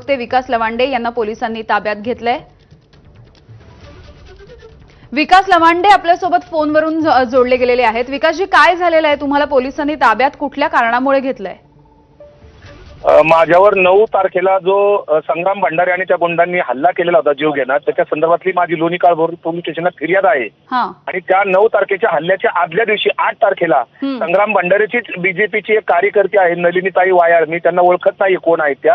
ते विकास लवांडे यांना पोलिसांनी ताब्यात घेतलंय। विकास लवांडे आपल्यासोबत फोनवरून जोडले गेलेले आहेत। विकासजी, काय झालेलं आहे? तुम्हाला पोलिसांनी ताब्यात कुठल्या कारणामुळे घेतलंय? माझ्यावर 9 तारखेला जो संग्राम भंडारे आणि त्या गुंडांनी हल्ला केलेला होता जीव घेणार, त्याच्या संदर्भातली माझी लोणी काळभोर पोलीस स्टेशनला फिर्याद आहे। आणि त्या 9 तारखेच्या हल्ल्याच्या आदल्या दिवशी 8 तारखेला संग्राम भंडारेचीच बीजेपीची एक कार्यकर्ती आहे नलिनीताई वायाळ, मी त्यांना ओळखत नाही कोण आहेत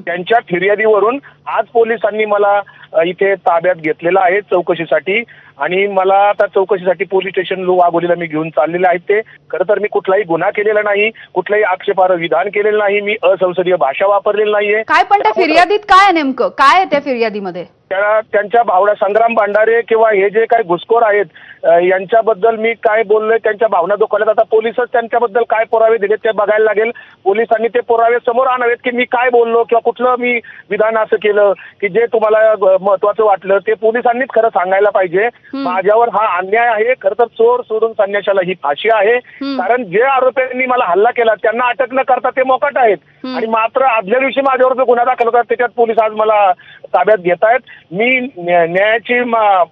त्यांच्या फिर्यादीवरून आज पोलिसांनी मला इथे ताब्यात घेतलेलं आहे चौकशीसाठी। आणि मला आता चौकशीसाठी पोलीस स्टेशन वाघोलीला मी घेऊन चाललेले आहेत। ते खरं तर मी कुठलाही गुन्हा केलेला नाही, कुठलाही आक्षेपार्ह विधान केलेलं नाही, मी असंसदीय भाषा वापरलेली नाहीये। काय पण त्या फिर्यादीत काय आहे नेमकं? काय आहे त्या फिर्यादीमध्ये? त्यांच्या भावना संग्राम भंडारे किंवा हे जे काही घुसखोर आहेत यांच्याबद्दल मी काय बोललोय, त्यांच्या भावना दुखावल्यात। आता पोलिसच त्यांच्याबद्दल काय पुरावे दिलेत ते बघायला लागेल। पोलिसांनी ते पुरावे समोर आणावेत की मी काय बोललो किंवा कुठलं मी विधान असं केलं की जे तुम्हाला महत्वाचं वाटलं, ते पोलिसांनीच खरं सांगायला पाहिजे। माझ्यावर हा अन्याय आहे। खरं तर चोर सोडून संन्याशाला ही फाशी आहे। कारण जे आरोपींनी मला हल्ला केला त्यांना अटक न करता ते मोकाट आहेत, आणि मात्र आदल्या दिवशी माझ्यावर जो गुन्हा दाखल होता त्याच्यात पोलीस आज मला ताब्यात घेत आहेत। मी न्यायाची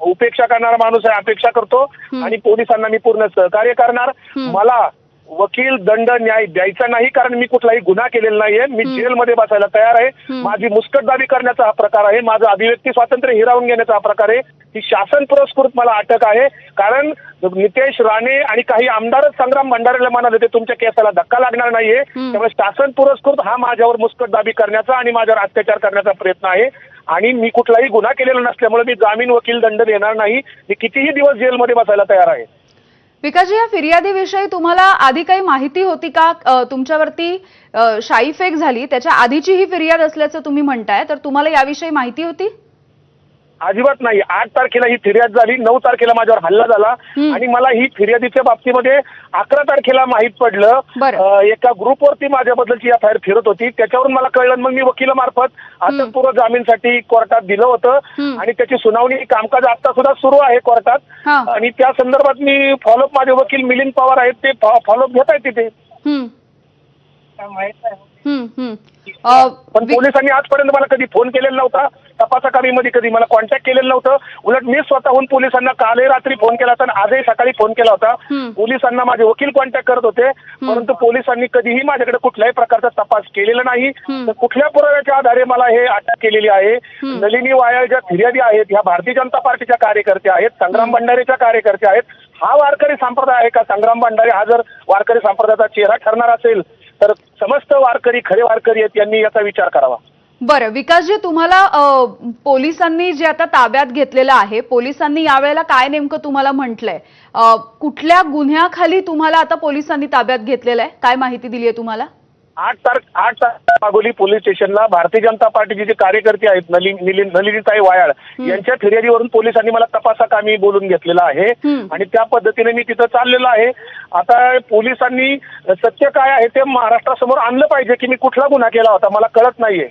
उपेक्षा करणारा माणूस आहे, अपेक्षा करतो आणि पोलिसांना मी पूर्ण सहकार्य करणार। मला वकील दंड न्याय द्यायचा नाही, कारण मी कुठलाही गुन्हा केलेला नाहीये। मी जेलमध्ये बसायला तयार आहे। माझी मुस्कटदाबी करण्याचा हा प्रकार आहे, माझं अभिव्यक्ती स्वातंत्र्य हिरावून घेण्याचा हा प्रकार आहे। ही शासन पुरस्कृत मला अटक आहे, कारण नितेश राणे आणि काही आमदारच संग्राम भंडारेला म्हणाले होते तुमच्या केसाला धक्का लागणार नाहीये। त्यामुळे शासन पुरस्कृत हा माझ्यावर मुस्कटदाबी करण्याचा आणि माझ्यावर अत्याचार करण्याचा प्रयत्न आहे। आणि मी कुठलाही गुन्हा केलेला नसल्यामुळे मी जामीन वकील दंड देणार नाही। मी कितीही दिवस जेलमध्ये बसायला तयार आहे। विकासजी, या फिर्यादीविषयी तुम्हाला आधी काही माहिती होती का? तुमच्यावरती शाईफेक झाली त्याच्या आधीची ही फिर्याद असल्याचं तुम्ही म्हणताय, तर तुम्हाला याविषयी माहिती होती? अजिबात नाही। 8 तारखेला ही फिर्याद झाली, 9 तारखेला माझ्यावर हल्ला झाला आणि मला ही फिर्यादीच्या बाबतीमध्ये 11 तारखेला माहित पडलं। एका ग्रुपवरती माझ्याबद्दलची FIR फिरत होती, त्याच्यावरून मला कळलं। मग मी वकिलामार्फत अटकपूर्व जामीनसाठी कोर्टात दिलं होतं आणि त्याची सुनावणी कामकाज आता सुद्धा सुरू आहे कोर्टात। आणि त्या संदर्भात मी फॉलोअप, माझे वकील मिलिंद पवार आहेत ते फॉलोअप घेत आहेत तिथे। पण पोलिसांनी आजपर्यंत मला कधी फोन केलेला नव्हता, तपासाकारीमध्ये कधी मला कॉन्टॅक्ट केलेलं नव्हतं। उलट मी स्वतःहून पोलिसांना कालही रात्री फोन केला होता आणि आजही सकाळी फोन केला होता। पोलिसांना माझे वकील कॉन्टॅक्ट करत होते, परंतु पोलिसांनी कधीही माझ्याकडे कुठल्याही प्रकारचा तपास केलेला नाही। तर कुठल्या पुराव्याच्या आधारे मला हे अटक केलेली आहे? नलिनी वायाळ ज्या फिर्यादी आहेत ह्या भारतीय जनता पार्टीच्या कार्यकर्त्या आहेत, संग्राम भंडारेच्या कार्यकर्त्या आहेत। हा वारकरी संप्रदाय आहे का? संग्राम भंडारे हा जर वारकरी संप्रदायाचा चेहरा ठरणार असेल तर समस्त वारकरी खरे वारकरी आहेत, यांनी याचा विचार करावा। बरं विकासजी, तुम्हाला पोलिसांनी जे आता ताब्यात घेतलेलं आहे, पोलिसांनी यावेळेला काय नेमकं तुम्हाला म्हटलंय? कुठल्या गुन्ह्याखाली तुम्हाला आता पोलिसांनी ताब्यात घेतलेलं आहे? काय माहिती दिली आहे तुम्हाला? 8 तारखेला वाघोली पोलीस स्टेशनला भारतीय जनता पार्टीचे जे कार्यकर्ते आहेत नलिनीताई वायाळ यांच्या फिर्यादीवरून पोलिसांनी मला तपासाकामी बोलून घेतलेलं आहे आणि त्या पद्धतीने मी तिथं चाललेलो आहे। आता पोलिसांनी सत्य काय आहे ते महाराष्ट्रासमोर आणलं पाहिजे की मी कुठला गुन्हा केला होता, मला कळत नाहीये।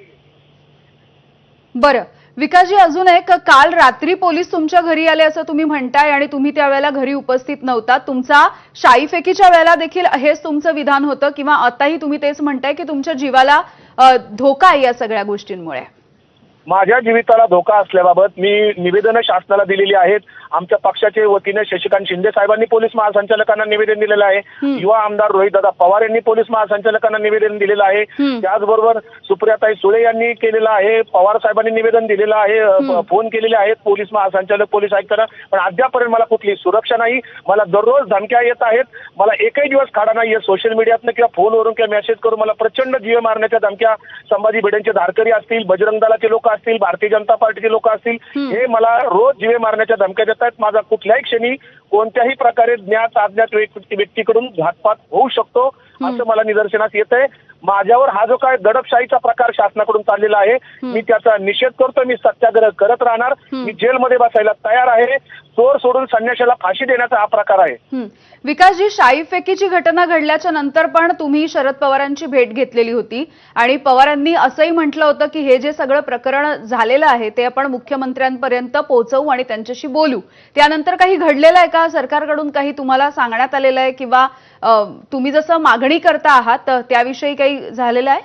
बरं विकासजी, अजून एक, काल रात्री पोलीस तुमच्या घरी आले असं तुम्ही म्हणताय आणि तुम्ही त्यावेळेला घरी उपस्थित नव्हता। तुमचा शाईफेकीच्या वेळेला देखील हेच तुमचं विधान होतं किंवा आताही तुम्ही तेच म्हणताय की तुमच्या जीवाला धोका आहे या सगळ्या गोष्टींमुळे? माझ्या जीविताला धोका असल्याबाबत मी निवेदनं शासनाला दिलेली आहेत। आमच्या पक्षाचे वतीने शशिकांत शिंदे साहेबांनी पोलीस महासंचालकांना निवेदन दिलेलं आहे। युवा आमदार रोहितदादा पवार यांनी पोलीस महासंचालकांना निवेदन दिलेलं आहे। त्याचबरोबर सुप्रियाताई सुळे यांनी केलेलं आहे, पवार साहेबांनी निवेदन दिलेलं आहे, फोन केलेले आहेत पोलीस महासंचालक, पोलीस आयुक्तांना, पण अद्यापर्यंत मला कुठली सुरक्षा नाही। मला दररोज धमक्या येत आहेत, मला एकही दिवस खाडा नाहीये। सोशल मीडियातनं किंवा फोनवरून किंवा मेसेज करून मला प्रचंड जीव मारण्याच्या धमक्या, संभाजी भिडेंचे धारकरी असतील, बजरंग दलाचे लोक असतील, भारतीय जनता पार्टीचे लोक असतील, हे मला रोज जीवे मारण्याच्या धमक्या देत आहेत। माझा कुठल्याही क्षणी कोणत्याही प्रकारे ज्ञात अज्ञात व्यक्तीकडून घातपात होऊ शकतो असं मला निदर्शनास येतंय। माझ्यावर हा जो काय दडपशाहीचा प्रकार शासनाकडून चाललेला आहे, मी त्याचा निषेध करतो। मी सत्याग्रह करत राहणार। मी जेलमध्ये बसायला तयार आहे। चोर सोडून संन्याशाला फाशी देण्याचा हा प्रकार आहे। विकासजी, शाईफेकीची घटना घडल्याच्या नंतर पण तुम्ही शरद पवारांची भेट घेतलेली होती आणि पवारांनी असंही म्हटलं होतं की हे जे सगळं प्रकरण झालेलं आहे ते आपण मुख्यमंत्र्यांपर्यंत पोहोचवू आणि त्यांच्याशी बोलू। त्यानंतर काही घडलेलं आहे का? सरकारकडून काही तुम्हाला सांगण्यात आलेलं आहे किंवा तुम्ही जसं मागणी करता आहात त्याविषयी काही झालेलं आहे?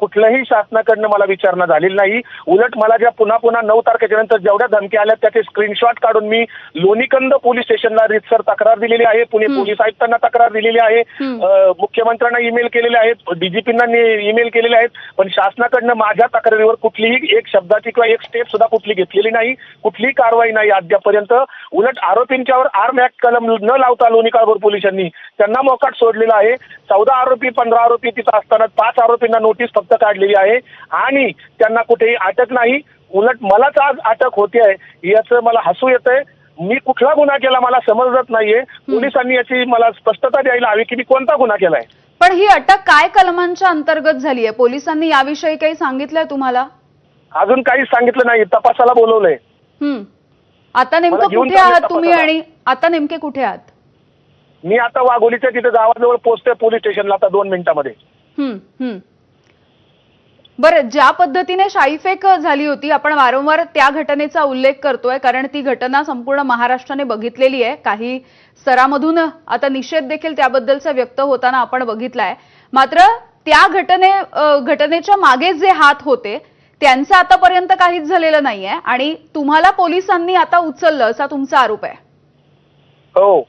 कुठलंही शासनाकडनं मला विचारणा झालेली नाही. उलट मला ज्या पुन्हा 9 तारखेच्या नंतर जेवढ्या धमक्या आल्या त्याचे स्क्रीनशॉट काढून मी लोणीकंद पोलीस स्टेशनला रीतसर तक्रार दिलेली आहे, पुणे पोलीस आयुक्तांना तक्रार दिलेली आहे, मुख्यमंत्र्यांना ईमेल केलेले आहेत, डीजीपींना ईमेल केलेले आहेत, पण शासनाकडनं माझ्या तक्रारीवर कुठलीही एक शब्दाची किंवा एक स्टेप सुद्धा कुठली घेतलेली नाही, कुठलीही कारवाई नाही अद्यापर्यंत. उलट आरोपींच्यावर आर्म ऍक्ट कलम न लावता लोणी काळभोर पोलिसांनी त्यांना मोकाट सोडलेला आहे. 14 आरोपी 15 आरोपी तिथं असताना 5 आरोपींना नोटीस फक्त काढलेली आहे आणि त्यांना कुठेही अटक नाही. उलट मलाच आज अटक होते आहे याचं मला हसू येतंय. मी कुठला गुन्हा केला मला समजत नाहीये. पोलिसांनी याची मला स्पष्टता द्यायला हवी की मी कोणता गुन्हा केलाय. पण ही अटक काय कलमांच्या अंतर्गत झाली आहे? पोलिसांनी याविषयी काही सांगितलंय तुम्हाला? अजून काहीच सांगितलं नाही. तपासाला बोलवलंय. आता नेमकं घेऊन कुठे चालले आहात तुम्ही तपासाला. आणि आता नेमके कुठे आहात? मी आता वाघोलीच्या तिथे गावाजवळ पोहोचतोय पोलीस स्टेशनला आता 2 मिनिटांमध्ये. बरं, ज्या पद्धतीने शाईफेक झाली होती, आपण वारंवार त्या घटनेचा उल्लेख करतोय कारण ती घटना संपूर्ण महाराष्ट्राने बघितलेली आहे. काही स्तरामधून आता निषेध देखील त्याबद्दलचा व्यक्त होताना आपण बघितलाय. मात्र त्या घटनेच्या मागे जे हात होते त्यांचं आतापर्यंत काहीच झालेलं नाहीये आणि तुम्हाला पोलिसांनी आता उचललं असा तुमचा आरोप आहे. हो,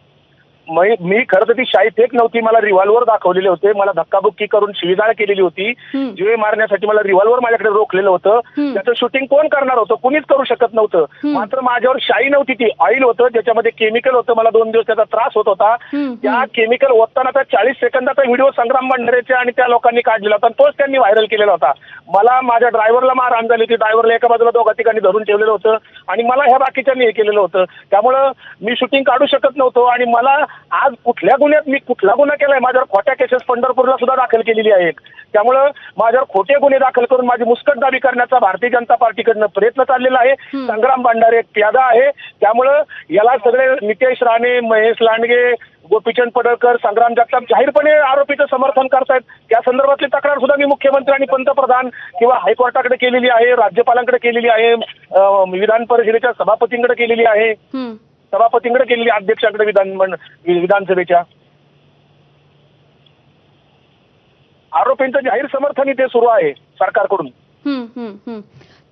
मी खरं तर ती शाई फेक नव्हती. मला रिव्हॉल्वर दाखवलेले होते, मला धक्काबुक्की करून शिवीगाळ केलेली होती, जीवे मारण्यासाठी मला रिव्हॉल्वर माझ्याकडे रोखलेलं होतं. त्याचं शूटिंग कोण करणार होतं? कुणीच करू शकत नव्हतं. मात्र माझ्यावर शाई नव्हती, ती ऑइल होतं ज्याच्यामध्ये केमिकल होतं. मला 2 दिवस त्याचा त्रास होत होता. त्या केमिकल ओततानाचा 40 सेकंदाचा व्हिडिओ संग्राम भंडारेच्या आणि त्या लोकांनी काढलेला होता, तोच त्यांनी व्हायरल केलेला होता. मला माझ्या ड्रायव्हरला मारहाण झाली होती. ड्रायव्हरला एका बाजूला 2 ठिकाणी धरून ठेवलेलं होतं आणि मला ह्या बाकीच्यांनी हे केलेलं होतं. त्यामुळं मी शूटिंग काढू शकत नव्हतो आणि मला आज कुठल्या गुन्ह्यात मी कुठला गुन्हा केलाय? माझ्यावर खोट्या केसेस पंढरपूरला सुद्धा दाखल केलेली आहेत. त्यामुळं माझ्यावर खोटे गुन्हे दाखल करून माझी मुस्कटदाबी करण्याचा भारतीय जनता पार्टीकडनं प्रयत्न चाललेला आहे. संग्राम भांडारे एक प्यादा आहे. त्यामुळं याला सगळे नितेश राणे, महेश लांडगे, गोपीचंद पडळकर, संग्राम जगताप जाहीरपणे आरोपीचं समर्थन करतायत. त्या संदर्भातली तक्रार सुद्धा मी मुख्यमंत्री आणि पंतप्रधान किंवा हायकोर्टाकडे केलेली आहे, राज्यपालांकडे केलेली आहे, विधान परिषदेच्या सभापतींकडे केलेली आहे, सभापतींकडे केलेली, अध्यक्षाकडे विधानसभेच्या. आरोपींचं जाहीर समर्थन इथे सुरू आहे सरकारकडून.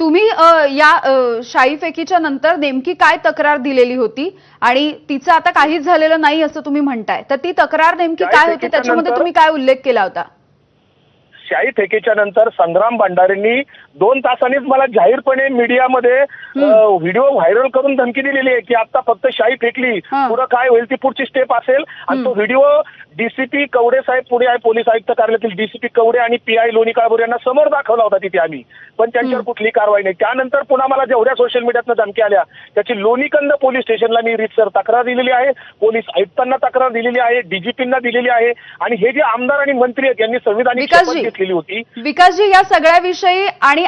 तुम्ही या शाईफेकीच्या नंतर नेमकी काय तक्रार दिलेली होती आणि तिचं आता काहीच झालेलं नाही असं तुम्ही म्हणताय, तर ती तक्रार नेमकी काय होती? त्याच्यामध्ये तुम्ही काय उल्लेख केला होता? शाई फेकीच्या नंतर संग्राम भंडारेंनी 2 तासांनीच मला जाहीरपणे मीडियामध्ये व्हिडिओ व्हायरल करून धमकी दिलेली आहे की आता फक्त शाई फेकली, पुढे काय होईल ती पुढची स्टेप असेल. आणि तो व्हिडिओ डीसीपी कवडे साहेब, पुणे पोलीस आयुक्त कार्यालयातील डीसीपी कवडे आणि पीआय लोणी काळभोर यांना समोर दाखवला होता तिथे आम्ही, पण त्यांच्यावर कुठली कारवाई नाही. त्यानंतर पुन्हा मला जेवढ्या सोशल मीडियातनं धमकी आल्या त्याची लोणीकंद पोलीस स्टेशनला मी रीतसर तक्रार दिलेली आहे, पोलीस आयुक्तांना तक्रार दिलेली आहे, डीजीपींना दिलेली आहे. आणि हे जे आमदार आणि मंत्री आहेत यांनी संविधानिक शपथ घेतलेली होती. विकासजी, या सगळ्याविषयी आणि